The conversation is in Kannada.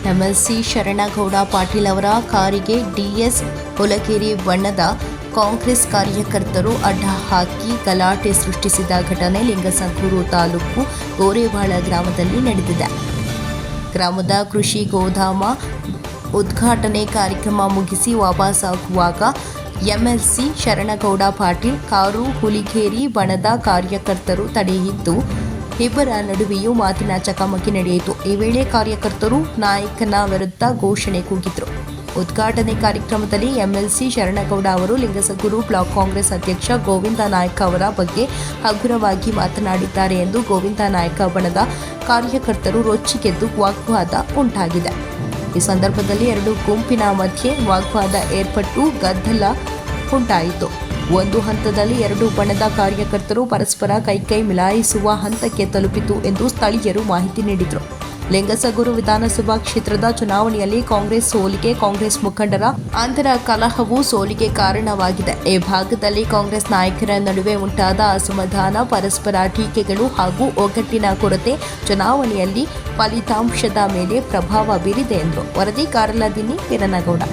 ಎಂಎಲ್ಸಿ ಶರಣಗೌಡ ಪಾಟೀಲ್ ಅವರ ಕಾರಿಗೆ ಡಿಎಸ್ ಹುಲಗೇರಿ ಬಣ್ಣದ ಕಾಂಗ್ರೆಸ್ ಕಾರ್ಯಕರ್ತರು ಅಡ್ಡ ಹಾಕಿ ಗಲಾಟೆ ಸೃಷ್ಟಿಸಿದ ಘಟನೆ ಲಿಂಗಸಗೂರು ತಾಲೂಕು ಗೋರೆವಾಳ ಗ್ರಾಮದಲ್ಲಿ ನಡೆದಿದೆ. ಗ್ರಾಮದ ಕೃಷಿ ಗೋದಾಮ ಉದ್ಘಾಟನೆ ಕಾರ್ಯಕ್ರಮ ಮುಗಿಸಿ ವಾಪಸ್ಸಾಗುವಾಗ ಎಂಎಲ್ಸಿ ಶರಣಗೌಡ ಪಾಟೀಲ್ ಕಾರು ಹುಲಿಗೇರಿ ಬಣದ ಕಾರ್ಯಕರ್ತರು ತಡೆಯಿದ್ದು ಇಬ್ಬರ ನಡುವೆಯೂ ಮಾತಿನ ಚಕಮಕಿ ನಡೆಯಿತು. ಈ ವೇಳೆ ಕಾರ್ಯಕರ್ತರು ನಾಯಕನ ವಿರುದ್ಧ ಘೋಷಣೆ ಕೂಗಿದ್ರು. ಉದ್ಘಾಟನೆ ಕಾರ್ಯಕ್ರಮದಲ್ಲಿ ಎಂಎಲ್ಸಿ ಶರಣಗೌಡ ಅವರು ಲಿಂಗಸಗೂರು ಬ್ಲಾಕ್ ಕಾಂಗ್ರೆಸ್ ಅಧ್ಯಕ್ಷ ಗೋವಿಂದ ನಾಯ್ಕ ಅವರ ಬಗ್ಗೆ ಹಗುರವಾಗಿ ಮಾತನಾಡಿದ್ದಾರೆ ಎಂದು ಗೋವಿಂದ ನಾಯ್ಕ ಬಣದ ಕಾರ್ಯಕರ್ತರು ರೊಚ್ಚಿಗೆದ್ದು ವಾಗ್ವಾದ ಉಂಟಾಗಿದೆ. ಈ ಸಂದರ್ಭದಲ್ಲಿ ಎರಡು ಗುಂಪಿನ ಮಧ್ಯೆ ವಾಗ್ವಾದ ಏರ್ಪಟ್ಟು ಗದ್ದಲ ಉಂಟಾಯಿತು. ಒಂದು ಹಂತದಲ್ಲಿ ಎರಡು ಬಣದ ಕಾರ್ಯಕರ್ತರು ಪರಸ್ಪರ ಕೈ ಮಿಲಾಯಿಸುವ ಹಂತಕ್ಕೆ ತಲುಪಿತು ಎಂದು ಸ್ಥಳೀಯರು ಮಾಹಿತಿ ನೀಡಿದರು. ಲಿಂಗಸಗೂರು ವಿಧಾನಸಭಾ ಕ್ಷೇತ್ರದ ಚುನಾವಣೆಯಲ್ಲಿ ಕಾಂಗ್ರೆಸ್ ಸೋಲಿಗೆ ಕಾಂಗ್ರೆಸ್ ಮುಖಂಡರ ಅಂತರ ಕಲಹವು ಸೋಲಿಗೆ ಕಾರಣವಾಗಿದೆ. ಈ ಭಾಗದಲ್ಲಿ ಕಾಂಗ್ರೆಸ್ ನಾಯಕರ ನಡುವೆ ಉಂಟಾದ ಅಸಮಾಧಾನ, ಪರಸ್ಪರ ಟೀಕೆಗಳು ಹಾಗೂ ಒಗ್ಗಟ್ಟಿನ ಕೊರತೆ ಚುನಾವಣೆಯಲ್ಲಿ ಫಲಿತಾಂಶದ ಮೇಲೆ ಪ್ರಭಾವ ಬೀರಿದೆ ಎಂದರು. ವರದಿ ಕಾರಲದಿನ್ನಿ ವೀರನಗೌಡ.